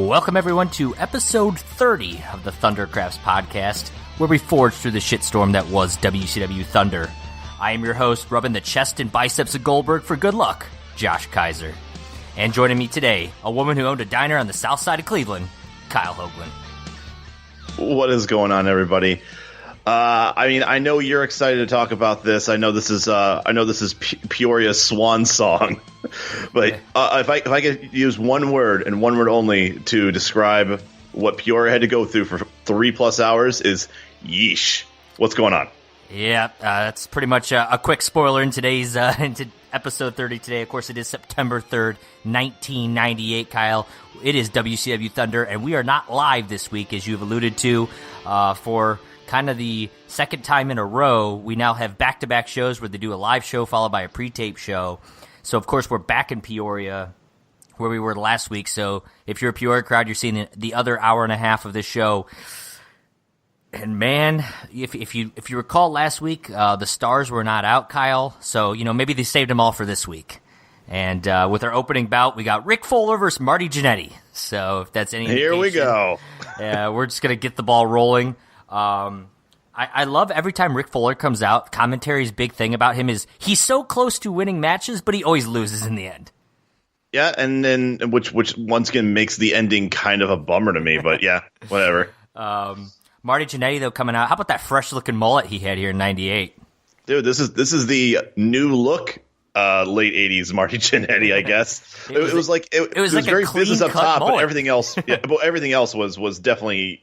Welcome everyone to episode 30 of the Thundercrafts podcast, where we forge through the shitstorm that was WCW Thunder. I am your host, rubbing the chest and biceps of Goldberg for good luck, Josh Kaiser. And joining me today, a woman who owned a diner on the south side of Cleveland, Kyle Hoagland. What is going on, everybody? I know you're excited to talk about this. I know this is Peoria's swan song, but if I could use one word and one word only to describe what Peoria had to go through for 3+ hours, is yeesh. What's going on? Yeah, that's pretty much a quick spoiler in today's into episode 30 today. Of course, it is September 3rd, 1998, Kyle. It is WCW Thunder, and we are not live this week, as you've alluded to, for kind of the second time in a row. We now have back-to-back shows where they do a live show followed by a pre-tape show. So, of course, we're back in Peoria where we were last week. So if you're a Peoria crowd, you're seeing the other hour and a half of this show. And, man, if you recall last week, the stars were not out, Kyle. So, maybe they saved them all for this week. And with our opening bout, we got Rick Fuller versus Marty Jannetty. So if that's any indication, here we go. We're just going to get the ball rolling. I love every time Rick Fuller comes out, commentary's big thing about him is he's so close to winning matches, but he always loses in the end. Yeah, and then which once again makes the ending kind of a bummer to me, but yeah, whatever. Marty Jannetty, though, coming out. How about that fresh-looking mullet he had here in '98? Dude, this is the new look late 80s Marty Jannetty, I guess. it was like very business up top, mullet. But everything else was definitely,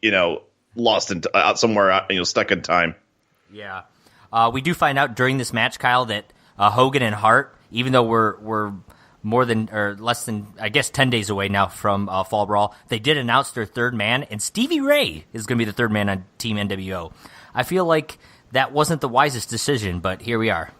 lost in somewhere, stuck in time. Yeah. We do find out during this match, Kyle, that Hogan and Hart, even though we're more than or less than, I guess, 10 days away now from Fall Brawl, they did announce their third man, and Stevie Ray is going to be the third man on Team NWO. I feel like that wasn't the wisest decision, but here we are.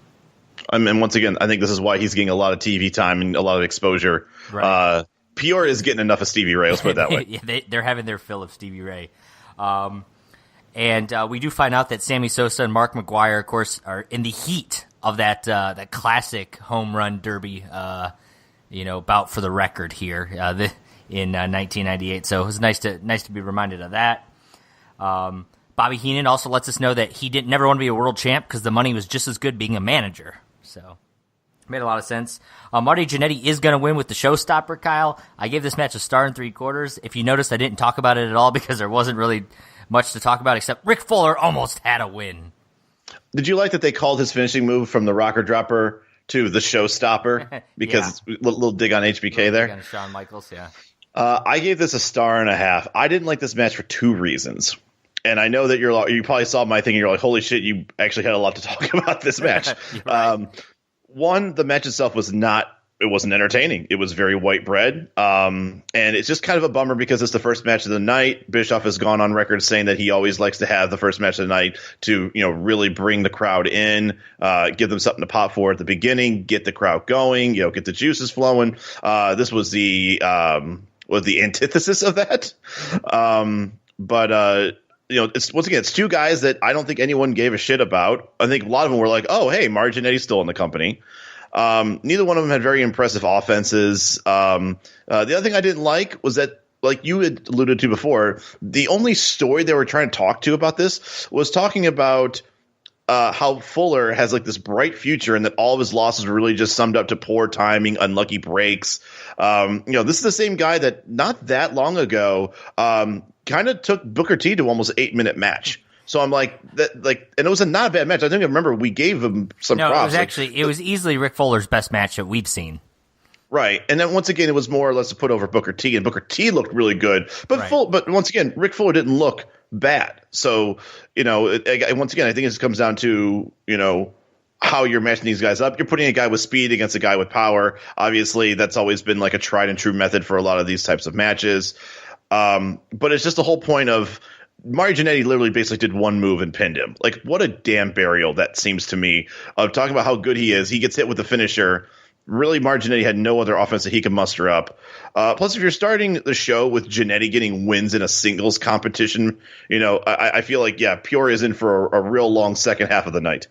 And once again, I think this is why he's getting a lot of TV time and a lot of exposure. Right. Peoria is getting enough of Stevie Ray, let's put it that way. Yeah, they're having their fill of Stevie Ray. And we do find out that Sammy Sosa and Mark McGuire, of course, are in the heat of that classic home run derby, bout for the record here in 1998. So it was nice to be reminded of that. Bobby Heenan also lets us know that he never want to be a world champ because the money was just as good being a manager. So made a lot of sense. Marty Jannetty is going to win with the showstopper, Kyle. I gave this match a 1.75 stars. If you noticed, I didn't talk about it at all because there wasn't really much to talk about except Rick Fuller almost had a win. Did you like that they called his finishing move from the rocker dropper to the showstopper? Because it's a little dig on HBK there. Dig on Shawn Michaels, yeah. I gave this a 1.5 stars. I didn't like this match for 2 reasons. And I know that you probably saw my thing and you're like, holy shit, you actually had a lot to talk about this match. Right. One, the match itself wasn't entertaining. It was very white bread. And it's just kind of a bummer because it's the first match of the night. Bischoff has gone on record saying that he always likes to have the first match of the night to, really bring the crowd in, give them something to pop for at the beginning, get the crowd going, get the juices flowing. This was the antithesis of that. It's 2 guys that I don't think anyone gave a shit about. I think a lot of them were like, oh, hey, Marty Jannetty's still in the company. Neither one of them had very impressive offenses. The other thing I didn't like was that, like you had alluded to before, the only story they were trying to talk to about this was talking about how Fuller has like this bright future and that all of his losses were really just summed up to poor timing, unlucky breaks. This is the same guy that not that long ago kind of took Booker T to almost 8-minute match. So I'm like, and it was not a bad match. I think I remember we gave him some props. It was easily Rick Fuller's best match that we've seen. Right. And then once again, it was more or less to put over Booker T, and Booker T looked really good. But right. But once again, Rick Fuller didn't look bad. So, once again, I think it just comes down to, how you're matching these guys up. You're putting a guy with speed against a guy with power. Obviously, that's always been like a tried and true method for a lot of these types of matches. But it's just the whole point of Marty Jannetty literally basically did one move and pinned him. Like, what a damn burial that seems to me of talking about how good he is. He gets hit with the finisher. Really, Marty Jannetty had no other offense that he could muster up. Plus, if you're starting the show with Jannetty getting wins in a singles competition, I feel like, Peoria's in for a real long second half of the night.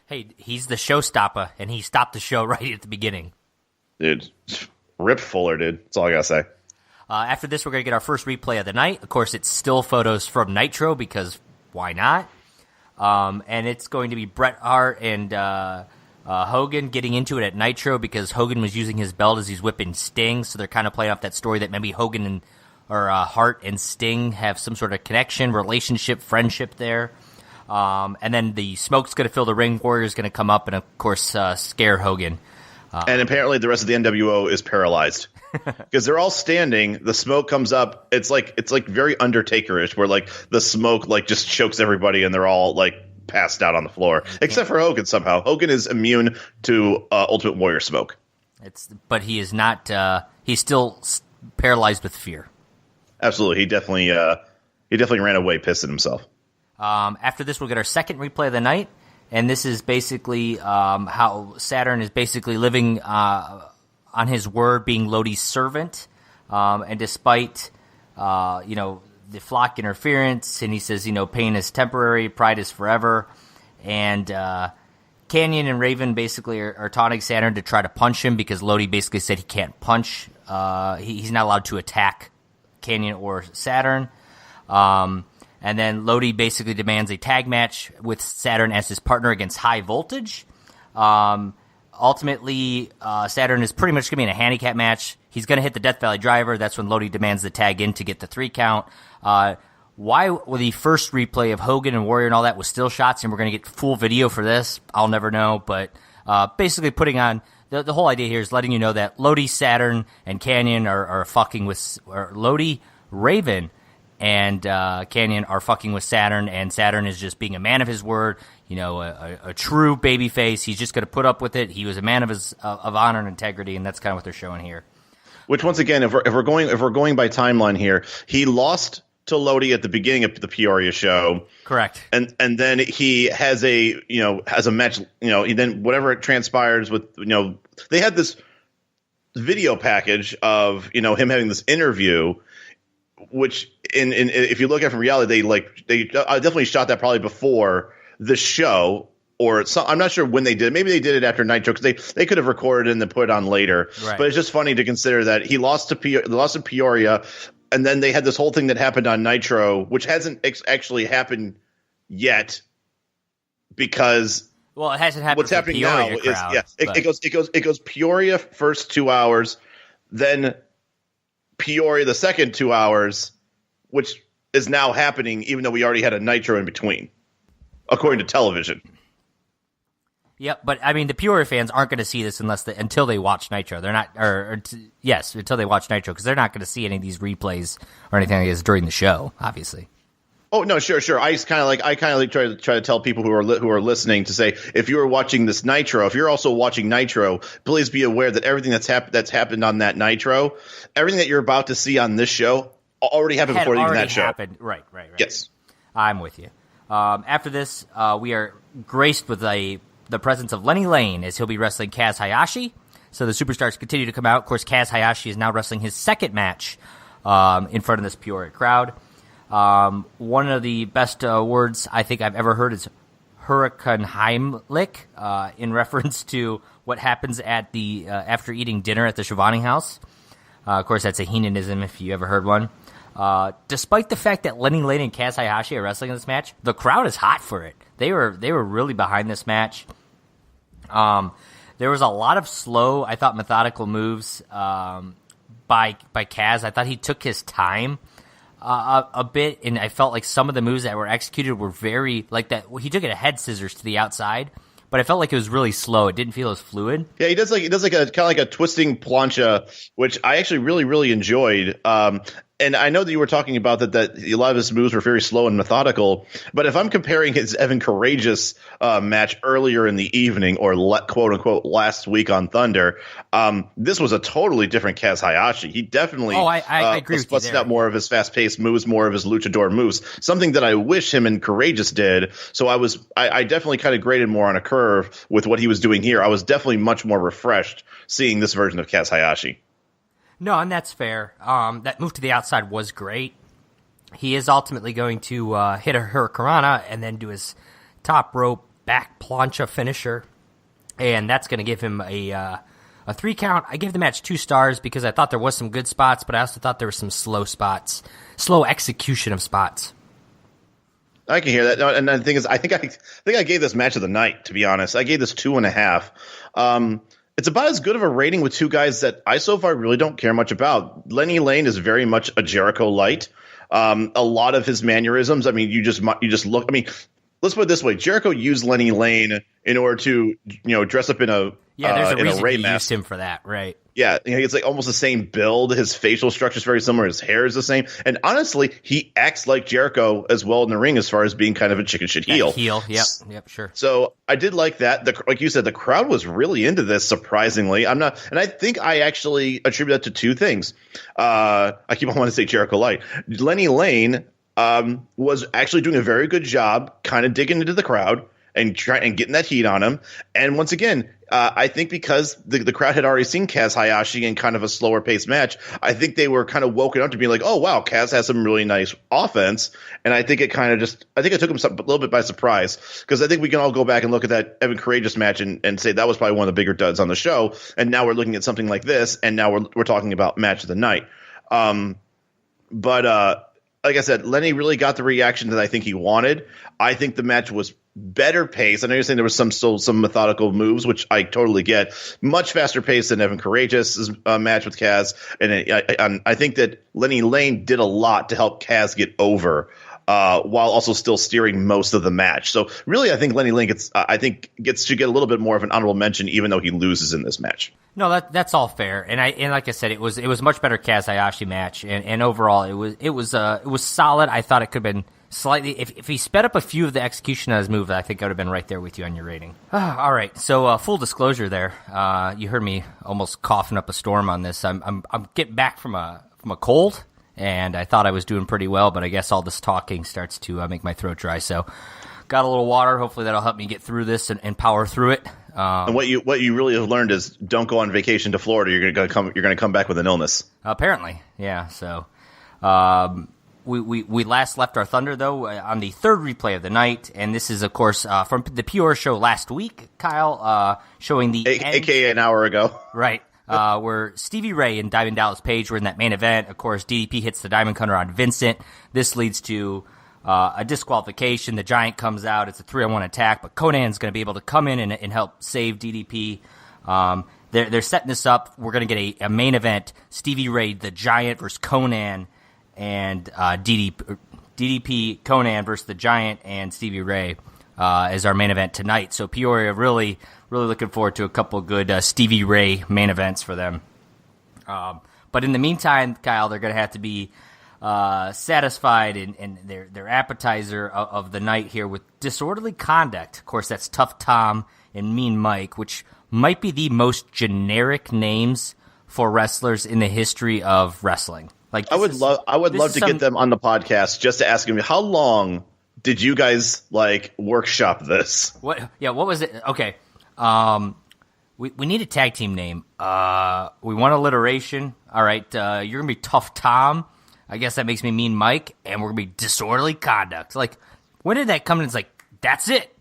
Hey, he's the showstopper, and he stopped the show right at the beginning. Dude, Rip Fuller, dude. That's all I got to say. After this, we're going to get our first replay of the night. Of course, it's still photos from Nitro because why not? And it's going to be Bret Hart and Hogan getting into it at Nitro because Hogan was using his belt as he's whipping Sting. So they're kind of playing off that story that maybe Hogan and Hart and Sting have some sort of connection, relationship, friendship there. And then the smoke's going to fill the ring. Warrior's going to come up and, of course, scare Hogan. And apparently the rest of the NWO is paralyzed because they're all standing. The smoke comes up. It's like very Undertaker-ish, where like the smoke like just chokes everybody, and they're all like passed out on the floor, except for Hogan. Somehow Hogan is immune to Ultimate Warrior smoke. But he is not. He's still paralyzed with fear. Absolutely, he definitely ran away pissing himself. After this, we'll get our second replay of the night. And this is basically how Saturn is basically living on his word, being Lodi's servant. And despite, the flock interference, and he says, pain is temporary, pride is forever. And Canyon and Raven basically are taunting Saturn to try to punch him because Lodi basically said he can't punch. He's not allowed to attack Canyon or Saturn. And then Lodi basically demands a tag match with Saturn as his partner against High Voltage. Ultimately, Saturn is pretty much going to be in a handicap match. He's going to hit the Death Valley Driver. That's when Lodi demands the tag in to get the 3 count. Why the first replay of Hogan and Warrior and all that was still shots, and we're going to get full video for this, I'll never know. But basically putting on the whole idea here is letting you know that Lodi, Saturn, and Canyon are fucking with Lodi, Raven, and Canyon are fucking with Saturn, and Saturn is just being a man of his word, a true babyface. He's just going to put up with it. He was a man of honor and integrity, and that's kind of what they're showing here. Which, once again, if we're going by timeline here, he lost to Lodi at the beginning of the Peoria show, correct? And then he has a match. He then whatever it transpires with they had this video package of him having this interview. Which, in if you look at it from reality, they definitely shot that probably before the show, or I'm not sure when they did it. Maybe they did it after Nitro because they could have recorded it and then put it on later. Right. But it's just funny to consider that he lost to Peoria, and then they had this whole thing that happened on Nitro, which hasn't actually happened yet because it hasn't happened. What's happening Peoria now crowd, it goes Peoria first 2 hours, then Peoria the second 2 hours, which is now happening even though we already had a Nitro in between, according to television. Yep, but I mean the Peoria fans aren't going to see this until they watch Nitro. They're not, until they watch Nitro, because they're not going to see any of these replays or anything like this during the show, obviously. Oh no, sure. I kind of try to tell people who are listening to say, if you are watching this Nitro, if you're also watching Nitro, please be aware that everything that's happened on that Nitro, everything that you're about to see on this show already happened before even that show. Right. Yes, I'm with you. After this, we are graced with the presence of Lenny Lane as he'll be wrestling Kaz Hayashi. So the superstars continue to come out. Of course, Kaz Hayashi is now wrestling his second match in front of this Peoria crowd. One of the best words I think I've ever heard is Hurricane Heimlich, in reference to what happens at the after eating dinner at the Schiavone house. Of course, that's a Heenanism if you ever heard one. Despite the fact that Lenny Lane and Kaz Hayashi are wrestling in this match, the crowd is hot for it. They were really behind this match. There was a lot of slow, I thought, methodical moves by Kaz. I thought he took his time a bit, and I felt like some of the moves that were executed were very like that. He took it a head scissors to the outside, but I felt like it was really slow. It didn't feel as fluid. Yeah, he does like a kind of like a twisting plancha, which I actually really enjoyed. And I know that you were talking about that a lot of his moves were very slow and methodical. But if I'm comparing his Evan Courageous match earlier in the evening, or quote unquote last week on Thunder, this was a totally different Kaz Hayashi. He definitely I agree with you there. Out more of his fast paced moves, more of his luchador moves, something that I wish him and Courageous did. So I definitely kind of graded more on a curve with what he was doing here. I was definitely much more refreshed seeing this version of Kaz Hayashi. No, and that's fair. That move to the outside was great. He is ultimately going to hit a Hurricanrana and then do his top rope back plancha finisher, and that's going to give him a A 3 count. I gave the match 2 stars because I thought there was some good spots, but I also thought there were some slow spots, slow execution of spots. I can hear that. No, and the thing is, I think I gave this match of the night, to be honest. I gave this 2.5. It's about as good of a rating with two guys that I so far really don't care much about. Lenny Lane is very much a Jericho light. A lot of his mannerisms, I mean, you just look. I mean, let's put it this way: Jericho used Lenny Lane in order to, dress up in a there's a reason Ray he mask. used him for that, right? Yeah, it's like almost the same build. His facial structure is very similar. His hair is the same, and honestly, he acts like Jericho as well in the ring as far as being kind of a chicken shit heel. Yep, sure. So I did like that. Like you said, the crowd was really into this. Surprisingly, and I think I actually attribute that to two things. I keep on wanting to say Jericho Light. Lenny Lane was actually doing a very good job, kind of digging into the crowd and getting that heat on him. And once again, I think because the crowd had already seen Kaz Hayashi in kind of a slower paced match, I think they were kind of woken up to being like, oh, wow, Kaz has some really nice offense. And I think it took him a little bit by surprise, because I think we can all go back and look at that Evan Courageous match and say that was probably one of the bigger duds on the show. And now we're looking at something like this, and now we're talking about match of the night. But like I said, Lenny really got the reaction that I think he wanted. I think the match was better paced. I know you're saying there was some methodical moves, which I totally get. Much faster paced than Evan Courageous' match with Kaz. And I think that Lenny Lane did a lot to help Kaz get over, while also still steering most of the match. So really, I think Lenny Lane should get a little bit more of an honorable mention, even though he loses in this match. No, that's all fair, and like I said, it was much better Kaz Hayashi match, and overall it was solid. I thought it could have been slightly, if he sped up a few of the execution of his move, I think I would have been right there with you on your rating. All right, so full disclosure there, you heard me almost coughing up a storm on this. I'm getting back from a cold, and I thought I was doing pretty well, but I guess all this talking starts to make my throat dry. So got a little water. Hopefully that'll help me get through this and power through it. And what you really have learned is don't go on vacation to Florida. You're gonna come back with an illness. Apparently, yeah. So we last left our Thunder though on the third replay of the night, and this is of course from the Peoria show last week, Kyle, showing the AKA an hour ago, right? Where Stevie Ray and Diamond Dallas Page were in that main event. Of course, DDP hits the Diamond Cutter on Vincent. This leads to a disqualification. The Giant comes out. It's a 3-on-1 attack, but Conan's going to be able to come in and help save DDP. They're setting this up. We're going to get a main event: Stevie Ray, the Giant versus Conan, and DDP, Conan versus the Giant and Stevie Ray as our main event tonight. So Peoria really looking forward to a couple good Stevie Ray main events for them. But in the meantime, Kyle, they're going to have to be satisfied in their appetizer of the night here with disorderly conduct. Of course, that's Tough Tom and Mean Mike, which might be the most generic names for wrestlers in the history of wrestling. Like I would love to get them on the podcast just to ask them, how long did you guys workshop this? What was it? Okay. We need a tag team name. We want alliteration. All right. You're going to be Tough Tom. I guess that makes me Mean Mike, and we're going to be disorderly conduct. Like, when did that come in? It's like, that's it.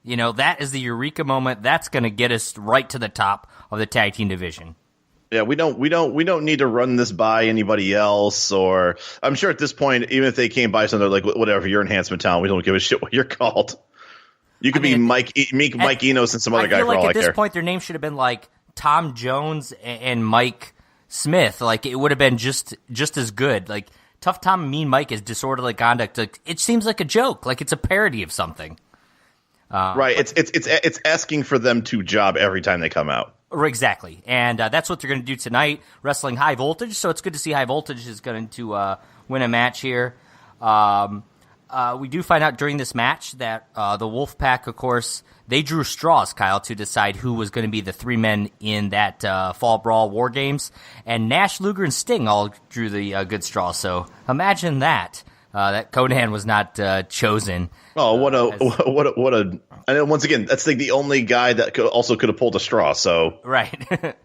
That is the eureka moment. That's going to get us right to the top of the tag team division. Yeah, we don't need to run this by anybody else, or I'm sure at this point, even if they came by something like, whatever, you're enhancement town, we don't give a shit what you're called. You could be Mike Enos and some other guy for all I care. At this point, their name should have been like Tom Jones and Mike Smith. Like, it would have been just as good. Like, Tough Tom and Mean Mike is disorderly conduct. Like, it seems like a joke. Like, it's a parody of something. Right. It's asking for them to job every time they come out. Exactly. And that's what they're going to do tonight, wrestling High Voltage. So it's good to see High Voltage is going to win a match here. We do find out during this match that the Wolfpack, of course, they drew straws, Kyle, to decide who was going to be the three men in that Fall Brawl War Games. And Nash, Luger, and Sting all drew the good straw. So imagine that. That Conan was not chosen. Oh, what a! And once again, that's like the only guy that could have pulled a straw. So right.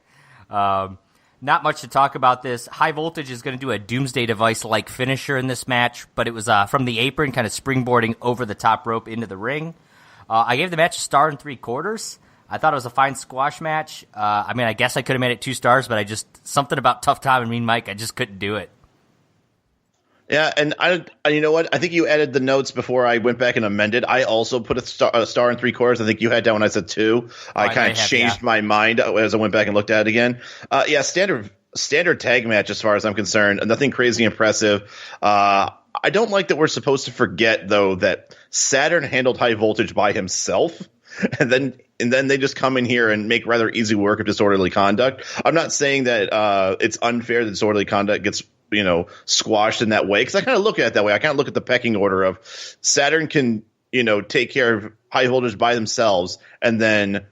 Not much to talk about this. High Voltage is going to do a Doomsday Device-like finisher in this match, but it was from the apron, kind of springboarding over the top rope into the ring. I gave the match a 1.75 stars. I thought it was a fine squash match. I mean, I guess I could have made it 2 stars, but something about Tough Tom and Mean Mike, I just couldn't do it. Yeah, and you know what? I think you added the notes before I went back and amended. I also put a star and 3/4. I think you had down when I said 2. I kind of changed my mind as I went back and looked at it again. Yeah, standard tag match as far as I'm concerned. Nothing crazy impressive. I don't like that we're supposed to forget though that Saturn handled High Voltage by himself, and then they just come in here and make rather easy work of Disorderly Conduct. I'm not saying that it's unfair that Disorderly Conduct gets squashed in that way, because I kind of look at it that way. I kind of look at the pecking order of Saturn can take care of High Voltage by themselves, and then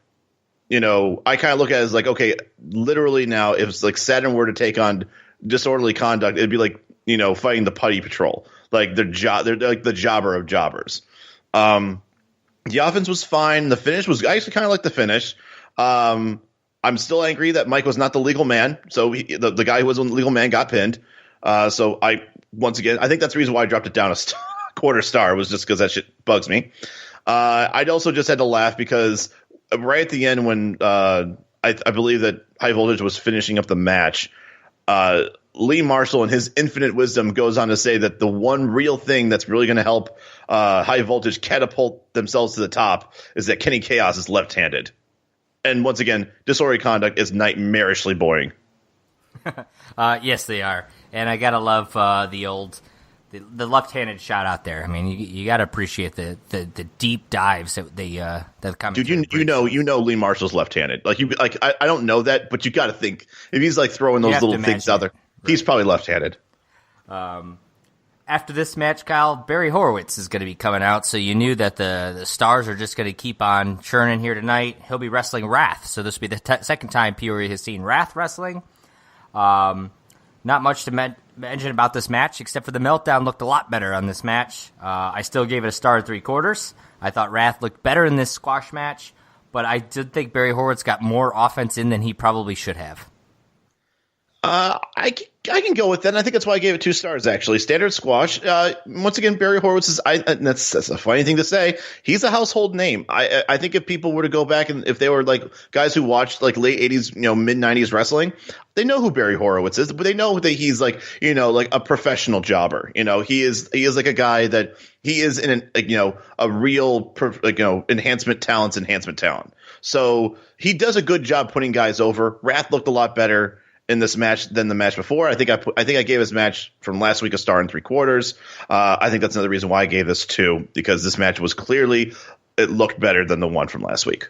I kind of look at it as like, okay, literally now if like Saturn were to take on Disorderly Conduct, it'd be like fighting the Putty Patrol. Like they're like the jobber of jobbers. The offense was fine. The finish was, I actually kind of like the finish. I'm still angry that Mike was not the legal man. So the guy who was the legal man got pinned. So I think that's the reason why I dropped it down a 1/4 star, was just because that shit bugs me. I'd also just had to laugh because right at the end when I believe that High Voltage was finishing up the match, Lee Marshall in his infinite wisdom goes on to say that the one real thing that's really going to help High Voltage catapult themselves to the top is that Kenny Chaos is left-handed. And once again, Disorderly Conduct is nightmarishly boring. Yes, they are. And I got to love the left-handed shot out there. I mean, you got to appreciate the deep dives that that come. Dude, you know Lee Marshall's left-handed. I don't know that, but you got to think if he's like throwing those little things out there, he's probably left-handed. After this match, Kyle, Barry Horowitz is going to be coming out, so you knew that the stars are just going to keep on churning here tonight. He'll be wrestling Wrath, so this will be the second time Peoria has seen Wrath wrestling. Not much to mention about this match, except for the meltdown looked a lot better on this match. I still gave it a star and 3/4. I thought Wrath looked better in this squash match, but I did think Barry Horowitz got more offense in than he probably should have. I can go with that. And I think that's why I gave it 2 stars, actually. Standard squash. Once again, Barry Horowitz is, and that's a funny thing to say, he's a household name. I think if people were to go back and if they were like guys who watched like late 80s, mid 90s wrestling, they know who Barry Horowitz is, but they know that he's like, like a professional jobber. He is like a guy that he is in a real, enhancement talent. So he does a good job putting guys over. Wrath looked a lot better in this match than the match before. I think I gave his match from last week a star and 3/4. I think that's another reason why I gave this 2, because this match was clearly, it looked better than the one from last week.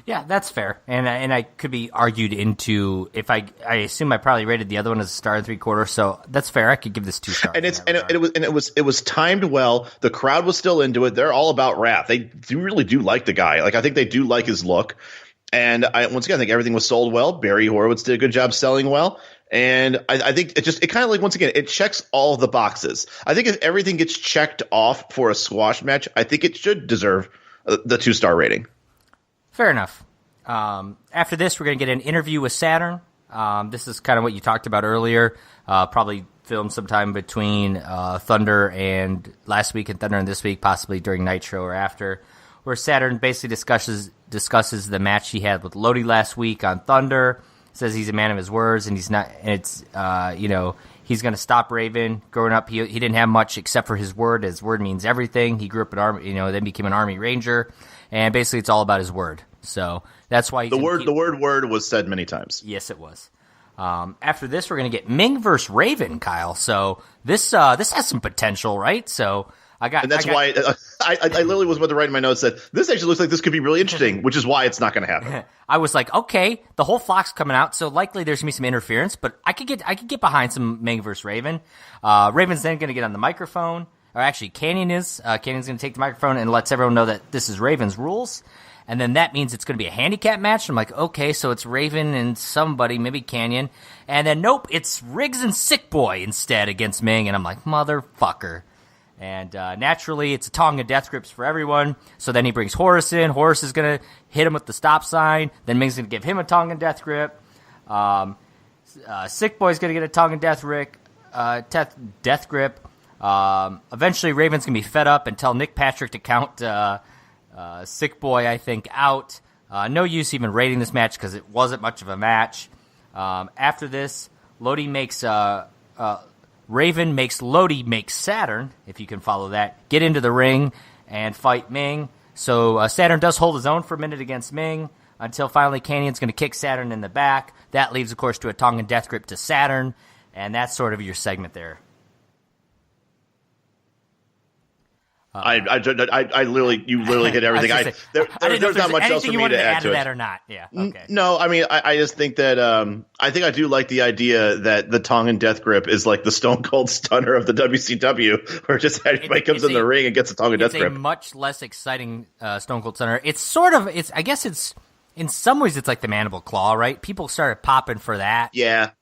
Yeah, that's fair, and I could be argued into if I assume I probably rated the other one as a star and 3/4, so that's fair. I could give this 2 stars. It was timed well. The crowd was still into it. They're all about Wrath. They really do like the guy. Like I think they do like his look. And once again, I think everything was sold well. Barry Horowitz did a good job selling well. And I think it kind of like, once again, it checks all the boxes. I think if everything gets checked off for a squash match, I think it should deserve the 2-star rating. Fair enough. After this, we're going to get an interview with Saturn. This is kind of what you talked about earlier. Probably filmed sometime between Thunder and last week and Thunder and this week, possibly during Nitro or after, where Saturn basically discusses the match he had with Lodi last week on Thunder. Says he's a man of his words, and he's not. And it's he's going to stop Raven. Growing up, he didn't have much except for his word. His word means everything. He grew up an army, then became an Army Ranger, and basically it's all about his word. So that's why the word was said many times. Yes, it was. After this, we're going to get Ming versus Raven, Kyle. So this has some potential, right? So. Why I literally was about to write in my notes that this actually looks like this could be really interesting, which is why it's not going to happen. I was like, okay, the whole flock's coming out, so likely there's gonna be some interference, but I could get behind some Ming versus Raven. Raven's then going to get on the microphone, or actually Canyon's going to take the microphone and lets everyone know that this is Raven's rules, and then that means it's going to be a handicap match. I'm like, okay, so it's Raven and somebody, maybe Canyon, and then nope, it's Riggs and Sick Boy instead against Ming, and I'm like, motherfucker. And naturally, it's a Tonga death grips for everyone. So then he brings Horace in. Horace is going to hit him with the stop sign. Then Ming's going to give him a Tongan death grip. Sick Boy's going to get a Tongan death grip. Eventually, Raven's going to be fed up and tell Nick Patrick to count Sick Boy, I think, out. No use even rating this match because it wasn't much of a match. After this, Lodi makes Raven makes Lodi make Saturn, if you can follow that, get into the ring and fight Ming. So Saturn does hold his own for a minute against Ming until finally Canyon's going to kick Saturn in the back. That leads, of course, to a Tongan death grip to Saturn, and that's sort of your segment there. I literally, you literally hit everything. There's not much else for me to add to that or not. Yeah. Okay. No, I mean, I just think that I think I do like the idea that the Tongan Death Grip is like the Stone Cold Stunner of the WCW, where just everybody comes in the ring and gets a Tongan Death Grip. It's a much less exciting Stone Cold Stunner. It's sort of, I guess it's, in some ways, it's like the Mandible Claw, right? People started popping for that. Yeah.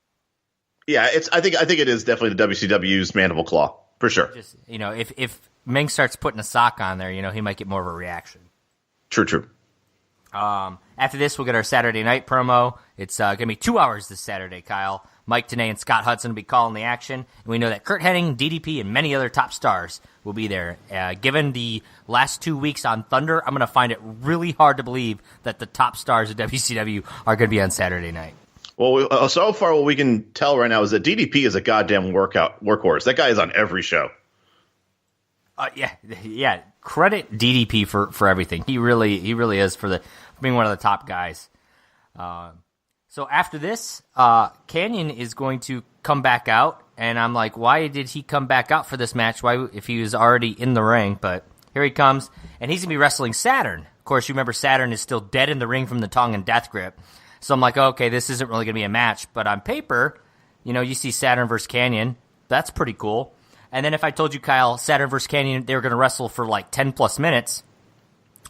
I think it is definitely the WCW's Mandible Claw for sure. Just, if Ming starts putting a sock on there, he might get more of a reaction. True. After this, we'll get our Saturday night promo. It's going to be 2 hours this Saturday, Kyle. Mike Tenay and Scott Hudson will be calling the action. And we know that Kurt Hennig, DDP, and many other top stars will be there. Given the last 2 weeks on Thunder, I'm going to find it really hard to believe that the top stars of WCW are going to be on Saturday night. Well, so far what we can tell right now is that DDP is a goddamn workhorse. That guy is on every show. Yeah. Credit DDP for everything. He really is for being one of the top guys. So after this, Canyon is going to come back out, and I'm like, why did he come back out for this match? Why, if he was already in the ring? But here he comes, and he's gonna be wrestling Saturn. Of course, you remember Saturn is still dead in the ring from the Tongan Death Grip. So I'm like, okay, this isn't really gonna be a match. But on paper, you see Saturn versus Canyon. That's pretty cool. And then if I told you, Kyle, Saturn versus Canyon, they were going to wrestle for like 10-plus minutes,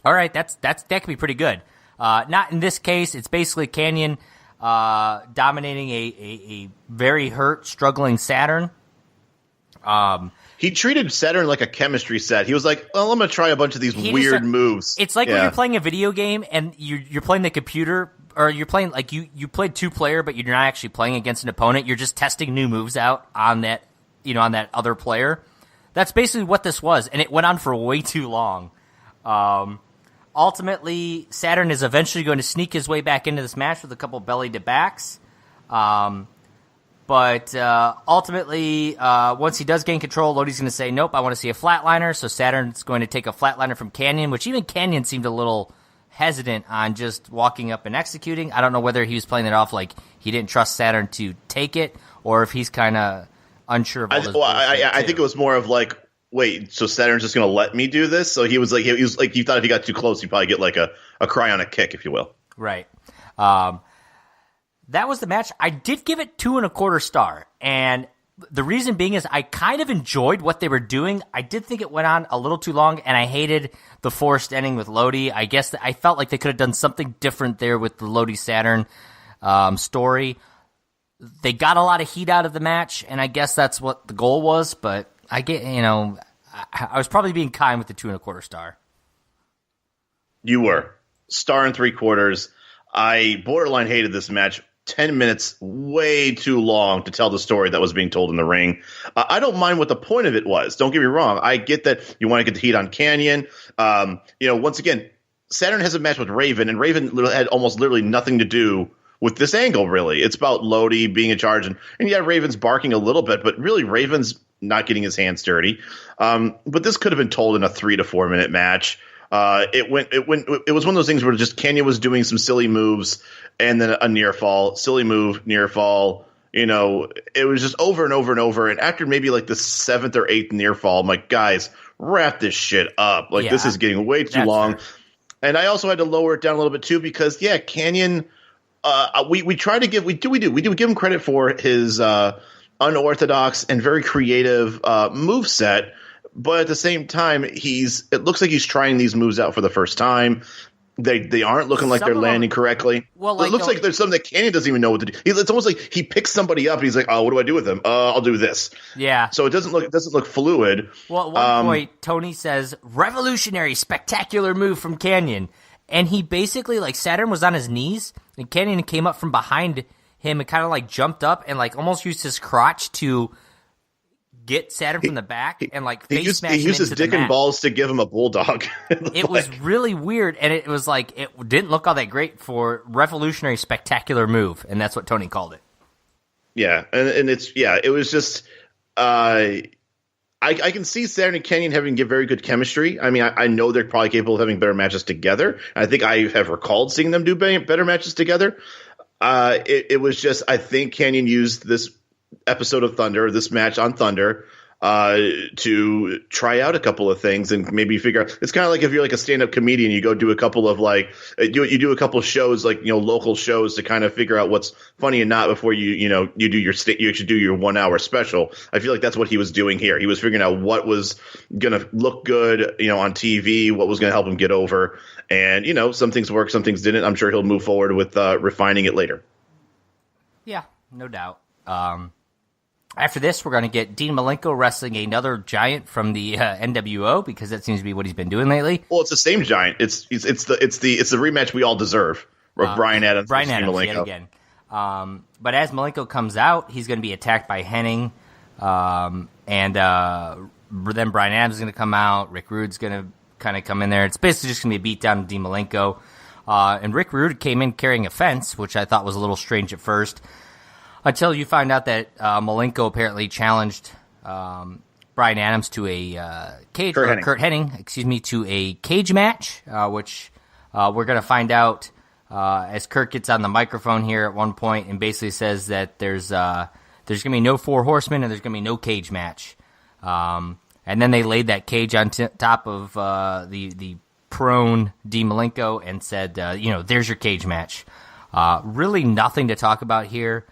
all right, that could be pretty good. Not in this case. It's basically Canyon dominating a very hurt, struggling Saturn. He treated Saturn like a chemistry set. He was like, well, I'm going to try a bunch of these weird moves. It's like when you're playing a video game and you're playing the computer, or you're playing, like you played two-player, but you're not actually playing against an opponent. You're just testing new moves out on that on that other player. That's basically what this was, and it went on for way too long. Ultimately, Saturn is eventually going to sneak his way back into this match with a couple belly-to-backs. But ultimately, once he does gain control, Lodi's going to say, nope, I want to see a flatliner, so Saturn's going to take a flatliner from Canyon, which even Canyon seemed a little hesitant on just walking up and executing. I don't know whether he was playing it off like he didn't trust Saturn to take it, or if he's kind of unsure of all this. I think it was more of like, wait, so Saturn's just going to let me do this? So he was like, he thought if he got too close, he'd probably get like a cryonic kick, if you will. Right. That was the match. I did give it 2.25 stars, and the reason being is I kind of enjoyed what they were doing. I did think it went on a little too long, and I hated the forced ending with Lodi. I guess I felt like they could have done something different there with the Lodi Saturn story. They got a lot of heat out of the match, and I guess that's what the goal was, but I was probably being kind with the 2.25 stars. You were. 1.75 stars. I borderline hated this match. 10 minutes, way too long to tell the story that was being told in the ring. I don't mind what the point of it was. Don't get me wrong. I get that you want to get the heat on Canyon. Once again, Saturn has a match with Raven, and Raven had almost literally nothing to do with this angle, really. It's about Lodi being in charge, and yeah, Raven's barking a little bit, but really Raven's not getting his hands dirty. But this could have been told in a 3 to 4 minute match. It was one of those things where just Canyon was doing some silly moves and then a near fall, silly move, near fall. It was just over and over and over. And after maybe like the 7th or 8th near fall, I'm like, guys, wrap this shit up. Like, this is getting way too long. Fair. And I also had to lower it down a little bit too, because Canyon, we try to we do give him credit for his unorthodox and very creative move set. But at the same time, it looks like he's trying these moves out for the first time. They aren't looking like they're landing correctly. Well, it looks like there's something that Canyon doesn't even know what to do. It's almost like he picks somebody up and he's like, "Oh, what do I do with him? I'll do this." Yeah. So it doesn't look fluid. Well, at one point, Tony says, "Revolutionary, spectacular move from Canyon," and he basically, like, Saturn was on his knees and Canyon came up from behind him and kind of like jumped up and like almost used his crotch to get Saturn from the back and like he face smash he him used his into the dick and mat. balls to give him a bulldog. It was really weird, and it was like it didn't look all that great for revolutionary, spectacular move, and that's what Tony called it. Yeah, and it was just I can see Saturn and Kenyon having very good chemistry. I mean, I know they're probably capable of having better matches together. I think I have recalled seeing them do better matches together. It was just, I think Kenyon used this episode of Thunder, this match on Thunder, to try out a couple of things and maybe figure out. It's kind of like if you're like a stand-up comedian, you go do a couple of you do a couple of shows, like, local shows to kind of figure out what's funny and not before you do you actually do your 1 hour special. I feel like that's what he was doing here. He was figuring out what was going to look good, on TV, what was going to help him get over. And, some things worked, some things didn't. I'm sure he'll move forward with refining it later. Yeah, no doubt. After this, we're going to get Dean Malenko wrestling another giant from the NWO, because that seems to be what he's been doing lately. Well, it's the same giant. It's the rematch we all deserve. Brian Adams. Brian Dean Adams Malenko. yet again. But as Malenko comes out, he's going to be attacked by Henning, and then Brian Adams is going to come out. Rick Rude's going to kind of come in there. It's basically just going to be a beatdown of Dean Malenko. And Rick Rude came in carrying a fence, which I thought was a little strange at first, until you find out that Malenko apparently challenged Brian Adams to a Kurt Hennig, to a cage match, which we're going to find out as Kurt gets on the microphone here at one point and basically says that there's going to be no Four Horsemen and there's going to be no cage match. And then they laid that cage on top of the prone Dean Malenko and said, there's your cage match. Really nothing to talk about here,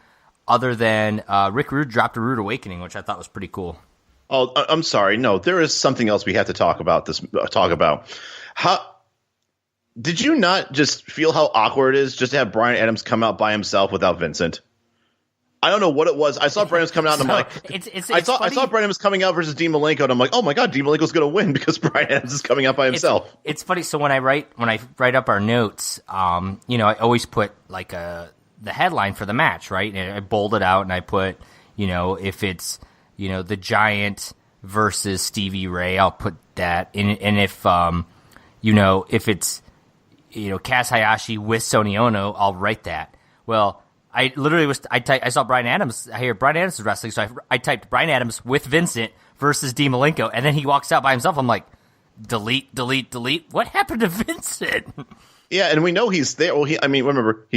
other than Rick Rude dropped a Rude Awakening, which I thought was pretty cool. Oh, I'm sorry. No, there is something else we have to talk about. How did you not just feel how awkward it is just to have Brian Adams come out by himself without Vincent? I don't know what it was. I saw Brian Adams coming out, and I'm like, I saw Brian Adams coming out versus Dean Malenko, and I'm like, oh my god, Dean Malenko's going to win because Brian Adams is coming out by himself. It's funny. So when I write up our notes, I always put like the headline for the match, right? And I bold it out and I put, if it's, the Giant versus Stevie Ray, I'll put that. And if, if it's, Kaz Hayashi with Sonny Ono, I'll write that. Well, I literally I saw Brian Adams. I hear Brian Adams is wrestling, so I typed Brian Adams with Vincent versus Dean Malenko, and then he walks out by himself. I'm like, delete. What happened to Vincent? Yeah, and we know he's there. Well, remember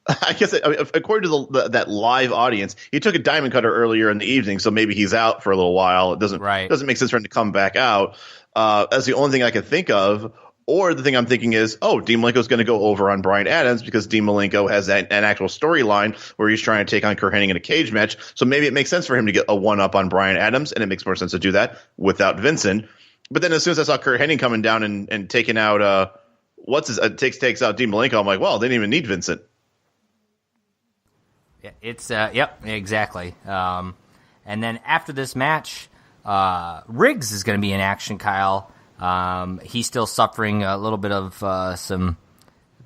I guess according to that live audience, he took a diamond cutter earlier in the evening, so maybe he's out for a little while. It doesn't make sense for him to come back out. That's the only thing I can think of. Or the thing I'm thinking is, Dean Malenko's going to go over on Brian Adams because Dean Malenko has an actual storyline where he's trying to take on Kurt Hennig in a cage match. So maybe it makes sense for him to get a one-up on Brian Adams, and it makes more sense to do that without Vincent. But then as soon as I saw Kurt Hennig coming down and taking out takes out Dean Malenko, I'm like, well, they didn't even need Vincent. Yeah, it's yep, exactly. And then after this match, Riggs is going to be in action, Kyle. He's still suffering a little bit of some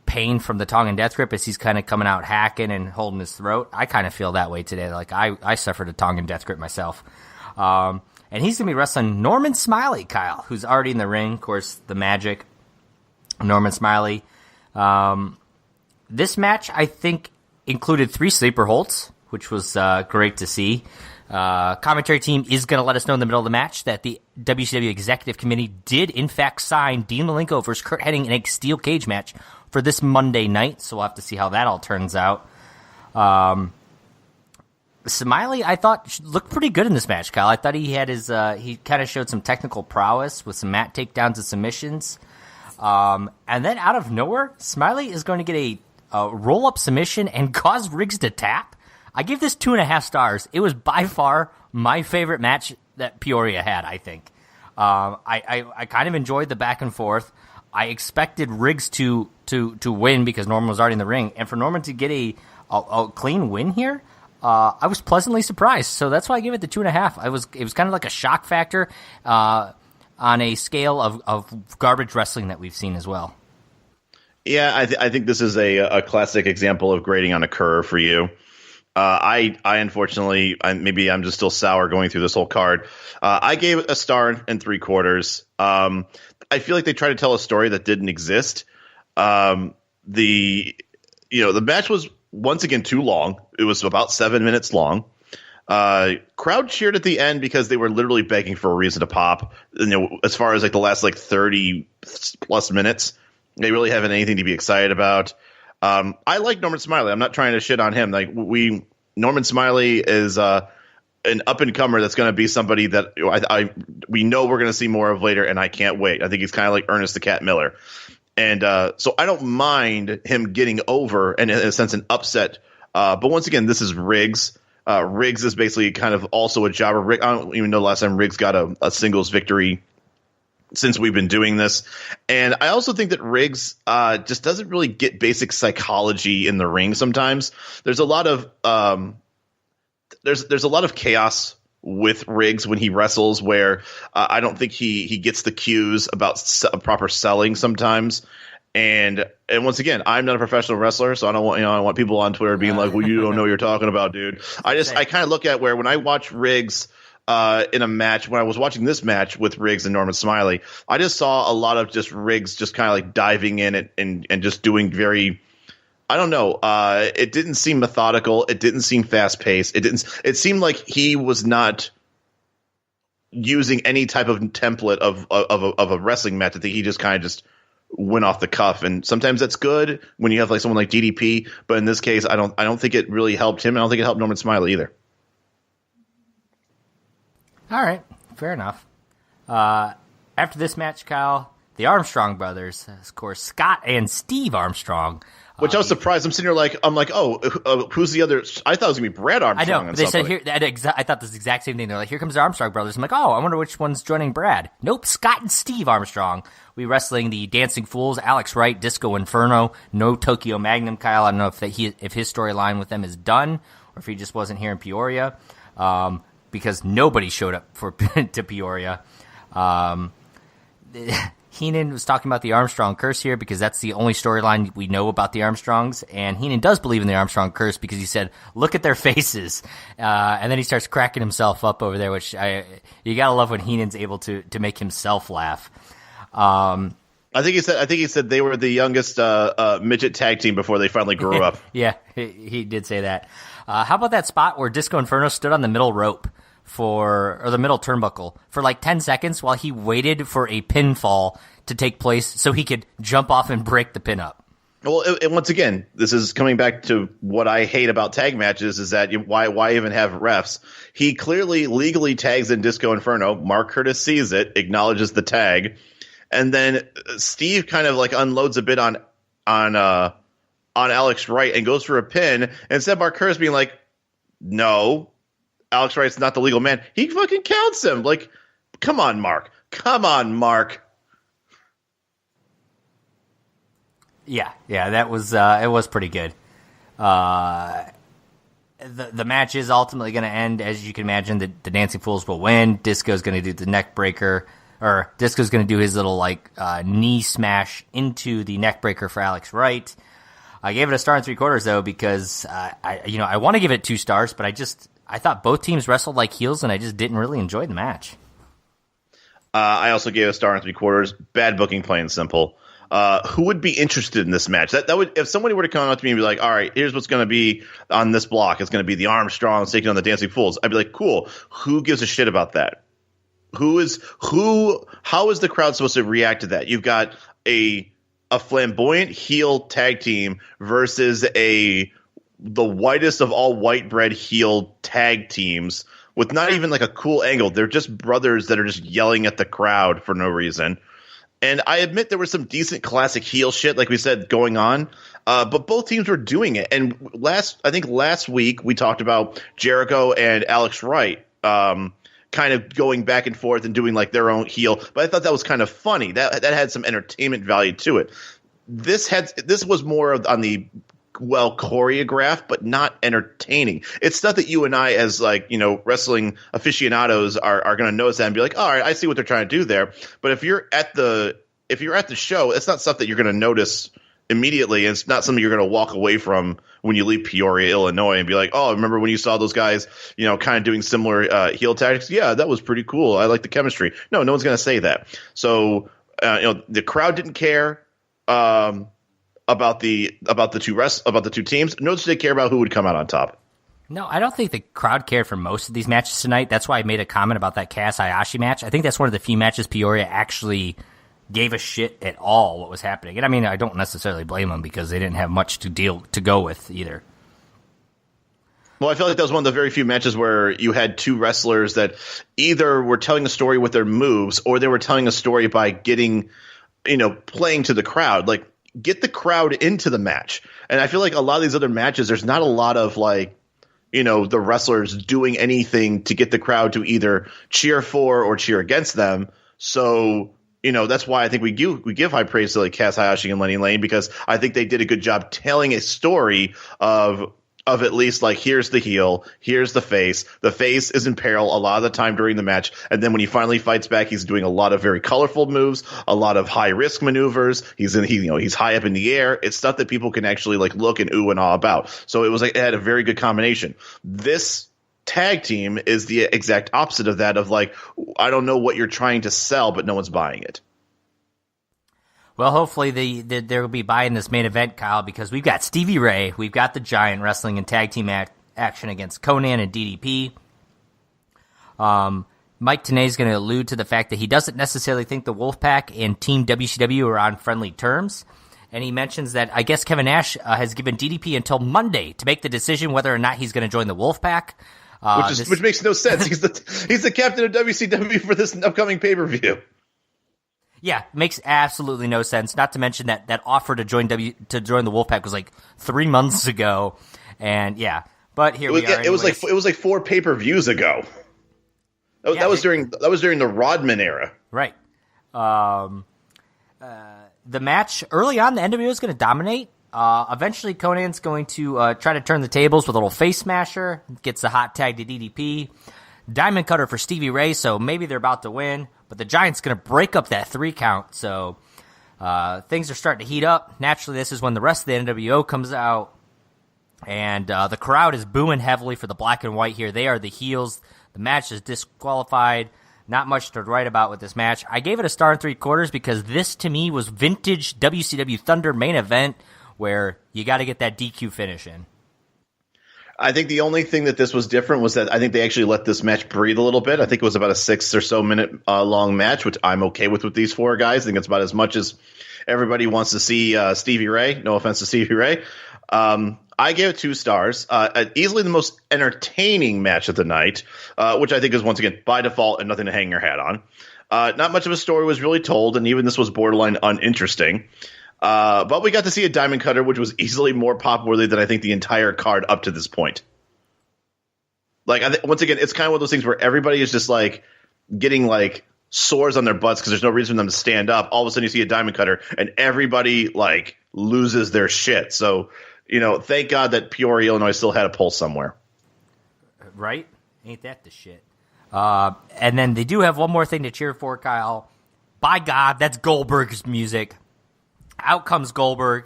pain from the Tongan death grip as he's kind of coming out hacking and holding his throat. I kind of feel that way today. Like I suffered a Tongan death grip myself. And he's going to be wrestling Norman Smiley, Kyle, who's already in the ring. Of course, the Magic, Norman Smiley. This match, I think, included 3 sleeper holds, which was great to see. Commentary team is going to let us know in the middle of the match that the WCW Executive Committee did, in fact, sign Dean Malenko versus Kurt Hennig in a steel cage match for this Monday night, so we'll have to see how that all turns out. Smiley, I thought, looked pretty good in this match, Kyle. I thought he had he kind of showed some technical prowess with some mat takedowns and submissions. And then out of nowhere, Smiley is going to get a roll-up submission and cause Riggs to tap. I give this 2.5 stars. It was by far my favorite match that Peoria had, I think. I kind of enjoyed the back and forth. I expected Riggs to win because Norman was already in the ring. And for Norman to get a clean win here, I was pleasantly surprised. So that's why I give it the 2.5. It was kind of like a shock factor on a scale of garbage wrestling that we've seen as well. Yeah, I think this is a classic example of grading on a curve for you. I unfortunately, maybe I'm just still sour going through this whole card. I gave it a star and 3/4. I feel like they tried to tell a story that didn't exist. The match was once again too long. It was about 7 minutes long. Crowd cheered at the end because they were literally begging for a reason to pop. As far as like the last 30 plus minutes, they really haven't anything to be excited about. I like Norman Smiley. I'm not trying to shit on him. Norman Smiley is an up and comer that's going to be somebody that we know we're going to see more of later, and I can't wait. I think he's kind of like Ernest the Cat Miller, and so I don't mind him getting over and in a sense an upset. But once again, this is Riggs. Riggs is basically kind of also a jobber. I don't even know the last time Riggs got a singles victory since we've been doing this. And I also think that Riggs just doesn't really get basic psychology in the ring sometimes. There's a lot of there's a lot of chaos with Riggs when he wrestles where I don't think he gets the cues about proper selling sometimes. And once again, I'm not a professional wrestler, so I don't want people on Twitter being like, "Well, you don't know what you're talking about, dude." I kind of look at where when I watch Riggs in a match, when I was watching this match with Riggs and Norman Smiley, I just saw a lot of just Riggs just kind of like diving in and just doing very, I don't know. It didn't seem methodical. It didn't seem fast paced. It seemed like he was not using any type of template of a wrestling match. I think he just kind of just went off the cuff, and sometimes that's good when you have like someone like DDP. But in this case, I don't think it really helped him. I don't think it helped Norman Smiley either. All right, fair enough. After this match, Kyle, the Armstrong Brothers, of course, Scott and Steve Armstrong. Which I was surprised. I'm sitting here like, who's the other? I thought it was going to be Brad Armstrong. I know, but they said here, I thought this exact same thing. They're like, here comes the Armstrong Brothers. I'm like, oh, I wonder which one's joining Brad. Nope, Scott and Steve Armstrong. We wrestling the Dancing Fools, Alex Wright, Disco Inferno, no Tokyo Magnum. Kyle, I don't know if his storyline with them is done or if he just wasn't here in Peoria. Because nobody showed up to Peoria. Heenan was talking about the Armstrong curse here because that's the only storyline we know about the Armstrongs. And Heenan does believe in the Armstrong curse because he said, look at their faces. And then he starts cracking himself up over there, which you got to love when Heenan's able to make himself laugh. I think he said they were the youngest midget tag team before they finally grew up. Yeah, he did say that. How about that spot where Disco Inferno stood on the middle rope or the middle turnbuckle for like 10 seconds while he waited for a pinfall to take place so he could jump off and break the pin up? Well, and once again, this is coming back to what I hate about tag matches is that why even have refs? He clearly legally tags in Disco Inferno. Mark Curtis sees it, acknowledges the tag, and then Steve kind of like unloads a bit on Alex Wright and goes for a pin. And instead of Mark Curtis being like, no, Alex Wright's not the legal man, he fucking counts him. Like, come on, Mark. Come on, Mark. Yeah, that was it was pretty good. The match is ultimately going to end, as you can imagine. The Dancing Fools will win. Disco's going to do the neck breaker, or Disco's going to do his little knee smash into the neck breaker for Alex Wright. I gave it a star and 3/4 though because I want to give it 2 stars, but I thought both teams wrestled like heels, and I just didn't really enjoy the match. I also gave it a star and 3/4. Bad booking, plain and simple. Who would be interested in this match? That would, if somebody were to come up to me and be like, all right, here's what's going to be on this block. It's going to be the Armstrongs taking on the Dancing Fools. I'd be like, cool. Who gives a shit about that? How is the crowd supposed to react to that? You've got a flamboyant heel tag team versus the whitest of all white bread heel tag teams with not even like a cool angle. They're just brothers that are just yelling at the crowd for no reason. And I admit there was some decent classic heel shit, like we said, going on. But both teams were doing it. And last week we talked about Jericho and Alex Wright kind of going back and forth and doing like their own heel. But I thought that was kind of funny. That had some entertainment value to it. This was more on the well choreographed, but not entertaining. It's stuff that you and I, as wrestling aficionados, are going to notice that and be like, all right, I see what they're trying to do there. But if you're at the show, it's not stuff that you're going to notice immediately. And it's not something you're going to walk away from when you leave Peoria, Illinois, and be like, oh, remember when you saw those guys, kind of doing similar heel tactics? Yeah, that was pretty cool. I like the chemistry. No one's going to say that. So, the crowd didn't care about the two teams. Nor did they care about who would come out on top. No, I don't think the crowd cared for most of these matches tonight. That's why I made a comment about that Cass Hayashi match. I think that's one of the few matches Peoria actually gave a shit at all what was happening. And I mean, I don't necessarily blame them because they didn't have much to go with either. Well, I feel like that was one of the very few matches where you had two wrestlers that either were telling a story with their moves or they were telling a story by getting, playing to the crowd. Like, get the crowd into the match. And I feel like a lot of these other matches, there's not a lot of the wrestlers doing anything to get the crowd to either cheer for or cheer against them. So, that's why I think we give high praise to like Cass Hayashi and Lenny Lane, because I think they did a good job telling a story of at least like, here's the heel, here's the face. The face is in peril a lot of the time during the match. And then when he finally fights back, he's doing a lot of very colorful moves, a lot of high risk maneuvers. He's high up in the air. It's stuff that people can actually like look and ooh and ah about. So it had a very good combination. This tag team is the exact opposite of that, of like, I don't know what you're trying to sell, but no one's buying it. Well, hopefully there will be buying this main event, Kyle, because we've got Stevie Ray, we've got the Giant wrestling in tag team action against Conan and DDP. Mike Tenay is going to allude to the fact that he doesn't necessarily think the Wolfpack and Team WCW are on friendly terms. And he mentions that I guess Kevin Nash has given DDP until Monday to make the decision whether or not he's going to join the Wolfpack. Which makes no sense. He's the captain of WCW for this upcoming pay-per-view. Yeah, makes absolutely no sense. Not to mention that offer to join the Wolfpack was like 3 months ago, and yeah. But here we are. It was like 4 pay-per-views ago. That was during the Rodman era, right? The match early on, the NWO is going to dominate. Eventually, Conan's going to try to turn the tables with a little face smasher. Gets the hot tag to DDP. Diamond cutter for Stevie Ray, so maybe they're about to win. But the Giant's going to break up that 3 count, so things are starting to heat up. Naturally, this is when the rest of the NWO comes out, and the crowd is booing heavily for the black and white here. They are the heels. The match is disqualified. Not much to write about with this match. I gave it a star and 3/4 because this, to me, was vintage WCW Thunder main event where you got to get that DQ finish in. I think the only thing that this was different was that I think they actually let this match breathe a little bit. I think it was about a 6 or so minute long match, which I'm okay with these 4 guys. I think it's about as much as everybody wants to see Stevie Ray. No offense to Stevie Ray. I gave it 2 stars. Easily the most entertaining match of the night, which I think is, once again, by default and nothing to hang your hat on. Not much of a story was really told, and even this was borderline uninteresting. But we got to see a Diamond Cutter, which was easily more pop-worthy than I think the entire card up to this point. Like, once again, it's kind of one of those things where everybody is just like getting like sores on their butts because there's no reason for them to stand up. All of a sudden, you see a Diamond Cutter, and everybody like loses their shit. So, thank God that Peoria, Illinois, still had a pulse somewhere. Right? Ain't that the shit? And then they do have one more thing to cheer for, Kyle. By God, that's Goldberg's music. Out comes Goldberg.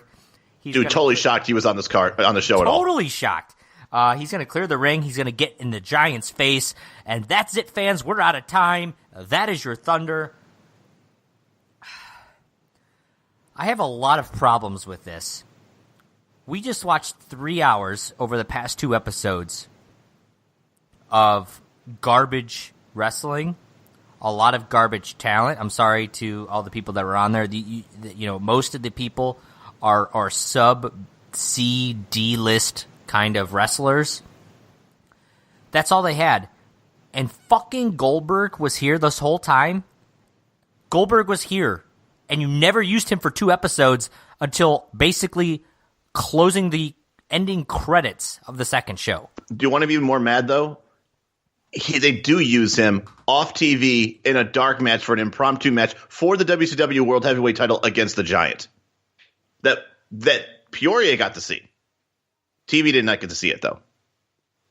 Totally shocked he was on this card on the show at all. Totally shocked. He's going to clear the ring. He's going to get in the Giant's face. And that's it, fans. We're out of time. That is your Thunder. I have a lot of problems with this. We just watched 3 hours over the past 2 episodes of garbage wrestling. A lot of garbage talent. I'm sorry to all the people that were on there. Most of the people are sub C, D list kind of wrestlers. That's all they had. And fucking Goldberg was here this whole time. Goldberg was here. And you never used him for 2 episodes until basically closing the ending credits of the second show. Do you want to be more mad, though? They do use him off TV in a dark match for an impromptu match for the WCW World Heavyweight title against the Giant. That Peoria got to see. TV did not get to see it, though.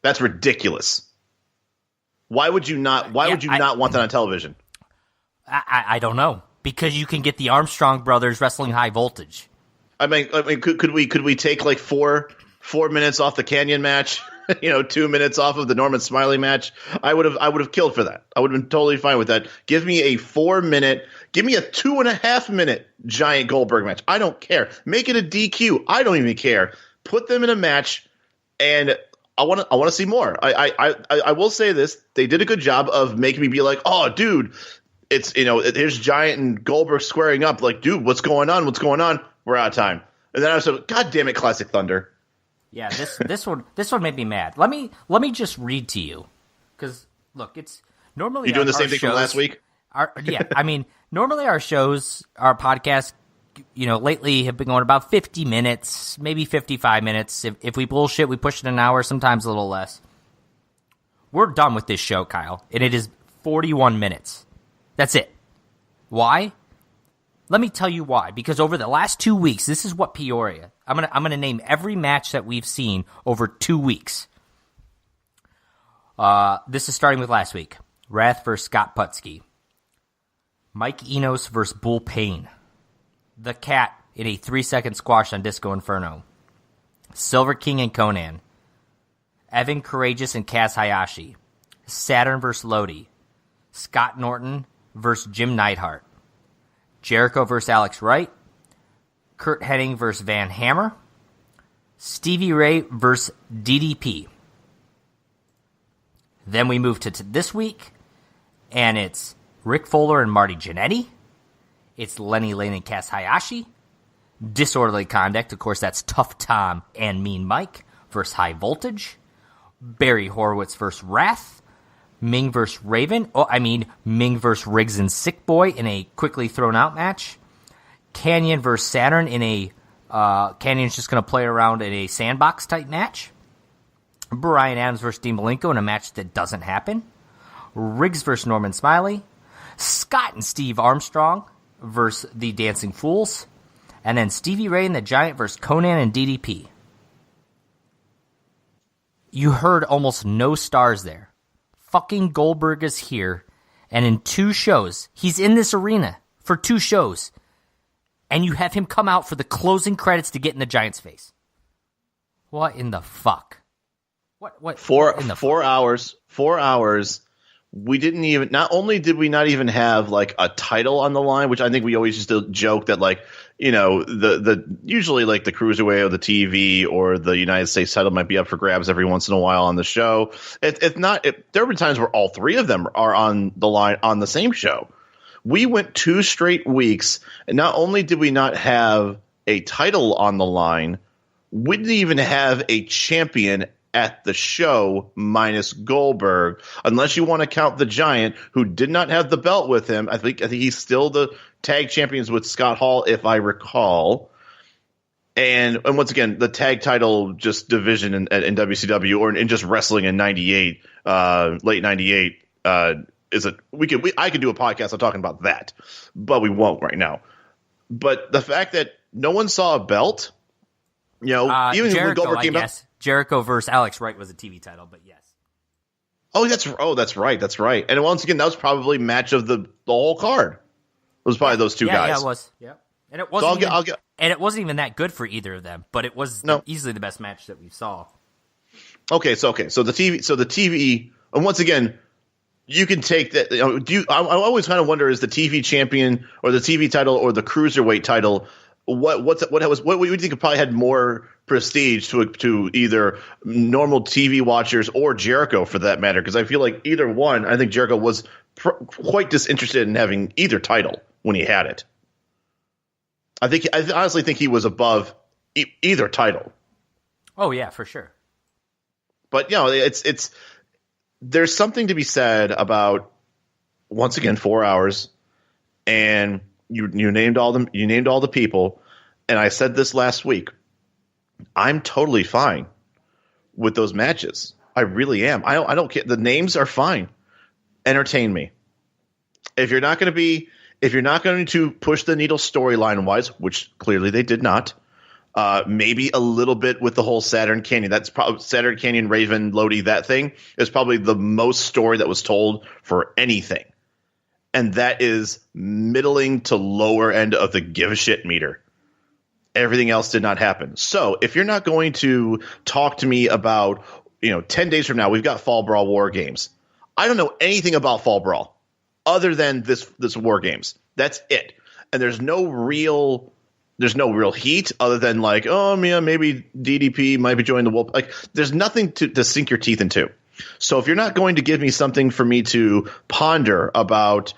That's ridiculous. Why would you not? Why would you not want that on television? I don't know. Because you can get the Armstrong Brothers wrestling high voltage. I mean, could we take like four minutes off the Canyon match? 2 minutes off of the Norman Smiley match. I would have killed for that. I would have been totally fine with that. Give me a 4 minute. Give me a 2.5 minute Giant Goldberg match. I don't care. Make it a DQ. I don't even care. Put them in a match, and I want to see more. I will say this: they did a good job of making me be like, oh, dude, it's here's Giant and Goldberg squaring up. Like, dude, what's going on? What's going on? We're out of time. And then I was like, God damn it, Classic Thunder. Yeah, this one made me mad. Let me just read to you, because look, it's normally you doing the same thing from last week. I mean, normally our shows, our podcasts, lately have been going about 50 minutes, maybe 55 minutes. If we bullshit, we push it an hour, sometimes a little less. We're done with this show, Kyle, and it is 41 minutes. That's it. Why? Let me tell you why. Because over the last 2 weeks, this is what Peoria. I'm gonna name every match that we've seen over 2 weeks. This is starting with last week. Wrath versus Scott Putski. Mike Enos versus Bull Payne. The Cat in a 3-second squash on Disco Inferno. Silver King and Conan. Evan Courageous and Kaz Hayashi. Saturn versus Lodi. Scott Norton versus Jim Neidhart. Jericho versus Alex Wright. Kurt Hennig versus Van Hammer. Stevie Ray versus DDP. Then we move to this week, and it's Rick Fuller and Marty Jannetty. It's Lenny Lane and Kaz Hayashi. Disorderly Conduct, of course, that's Tough Tom and Mean Mike versus High Voltage. Barry Horowitz versus Wrath. Ming versus Raven. Ming versus Riggs and Sick Boy in a quickly thrown out match. Canyon versus Saturn in a Canyon's just going to play around in a sandbox type match. Brian Adams versus Dean Malenko in a match that doesn't happen. Riggs versus Norman Smiley. Scott and Steve Armstrong versus the Dancing Fools. And then Stevie Ray and the Giant versus Conan and DDP. You heard almost no stars there. Fucking Goldberg is here, and in 2 shows, he's in this arena for 2 shows, and you have him come out for the closing credits to get in the Giant's face. What in the fuck? What? 4 hours. 4 hours. We didn't even. Not only did we not even have like a title on the line, which I think we always just joke that like the usually like the Cruiserweight or the TV or the United States title might be up for grabs every once in a while on the show. There have been times where all 3 of them are on the line on the same show. We went 2 straight weeks, and not only did we not have a title on the line, we didn't even have a champion at the show minus Goldberg, unless you want to count the Giant, who did not have the belt with him. I think he's still the tag champions with Scott Hall, if I recall. And once again, the tag title just division in WCW or in just wrestling in '98, late '98, I could do a podcast on talking about that, but we won't right now. But the fact that no one saw a belt, even Jericho, when Goldberg came out. Jericho versus Alex Wright was a TV title, but yes. That's right. And once again, that was probably match of the whole card. It was probably those 2 guys. Yeah, it was. Yeah, and it wasn't. And it wasn't even that good for either of them, but it was easily the best match that we saw. Okay. So the TV, and once again, you can take that. I always kind of wonder, is the TV champion or the TV title or the Cruiserweight title? What would you think probably had more prestige to either normal TV watchers or Jericho for that matter? Because I feel like either one, I think Jericho was quite disinterested in having either title when he had it. I honestly think he was above either title. Oh yeah, for sure. But it's there's something to be said about, once again, 4 hours, and you named all the people, and I said this last week. I'm totally fine with those matches. I really am. I don't care. The names are fine. Entertain me. If you're not going to push the needle storyline wise, which clearly they did not, maybe a little bit with the whole Saturn Canyon. That's probably Saturn Canyon, Raven, Lodi. That thing is probably the most story that was told for anything. And that is middling to lower end of the give a shit meter. Everything else did not happen. So if you're not going to talk to me about, 10 days from now, we've got Fall Brawl War Games. I don't know anything about Fall Brawl other than this War Games. That's it. And there's no real heat other than like, oh yeah, maybe DDP might be joining the Wolf. Like, there's nothing to sink your teeth into. So if you're not going to give me something for me to ponder about,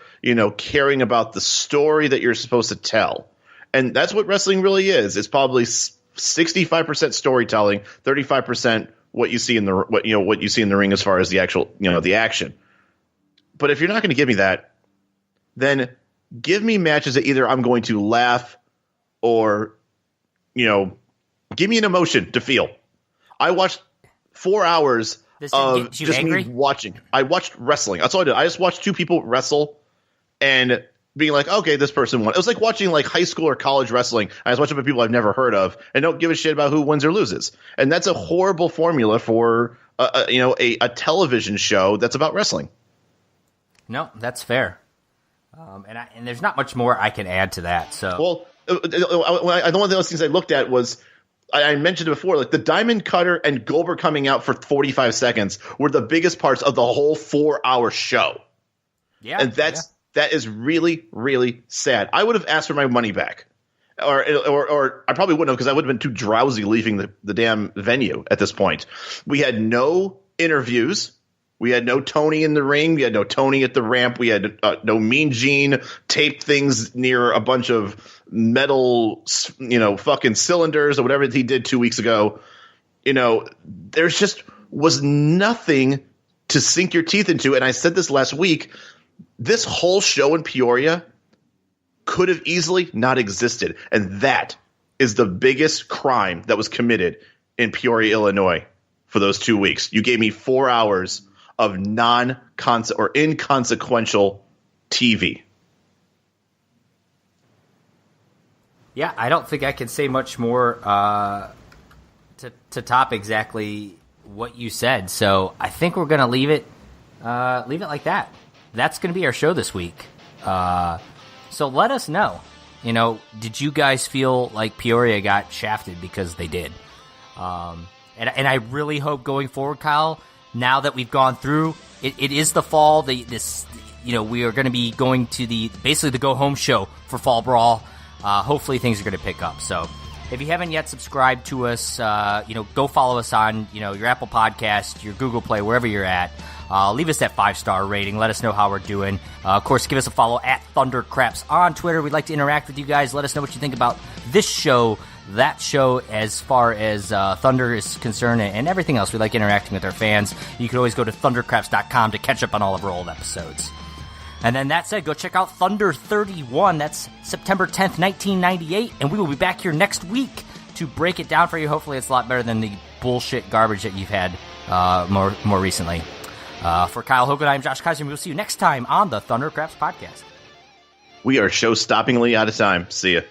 caring about the story that you're supposed to tell, and that's what wrestling really is. It's probably 65% storytelling, 35% what you see in the ring as far as the actual, the action. But if you're not going to give me that, then give me matches that either I'm going to laugh or, give me an emotion to feel. I watched 4 hours of just angry? Me watching. I watched wrestling. That's all I did. I just watched two people wrestle and being like, okay, this person won. It was like watching like high school or college wrestling. I was watching people I've never heard of and don't give a shit about who wins or loses. And that's a horrible formula for a television show that's about wrestling. No, that's fair. And there's not much more I can add to that. So, one of those things I looked at was, I mentioned it before, like the Diamond Cutter and Goldberg coming out for 45 seconds were the biggest parts of the whole 4-hour show. Yeah, and that is really, really sad. I would have asked for my money back, or I probably wouldn't have, because I would have been too drowsy leaving the damn venue at this point. We had no interviews. We had no Tony in the ring. We had no Tony at the ramp. We had no Mean Gene taped things near a bunch of metal, fucking cylinders or whatever he did 2 weeks ago. There's just was nothing to sink your teeth into. And I said this last week, this whole show in Peoria could have easily not existed. And that is the biggest crime that was committed in Peoria, Illinois for those 2 weeks. You gave me 4 hours of inconsequential TV. Yeah, I don't think I can say much more to top exactly what you said. So I think we're going to leave it like that. That's going to be our show this week. So let us know. Did you guys feel like Peoria got shafted? Because they did. And I really hope going forward, Kyle, now that we've gone through, it is the fall. We are going to be going to basically the go home show for Fall Brawl. Hopefully things are going to pick up. So if you haven't yet subscribed to us, go follow us on, your Apple Podcast, your Google Play, wherever you're at. Leave us that 5-star rating. Let us know how we're doing. Of course, give us a follow at Thundercraps on Twitter. We'd like to interact with you guys. Let us know what you think about this show, that show, as far as Thunder is concerned, and everything else. We like interacting with our fans. You can always go to thundercraps.com to catch up on all of our old episodes. And then that said, go check out Thunder 31. That's September 10th, 1998. And we will be back here next week to break it down for you. Hopefully it's a lot better than the bullshit garbage that you've had more recently. For Kyle Hogan, I'm Josh Kaiser. We'll see you next time on the Thundercraps Podcast. We are show-stoppingly out of time. See ya.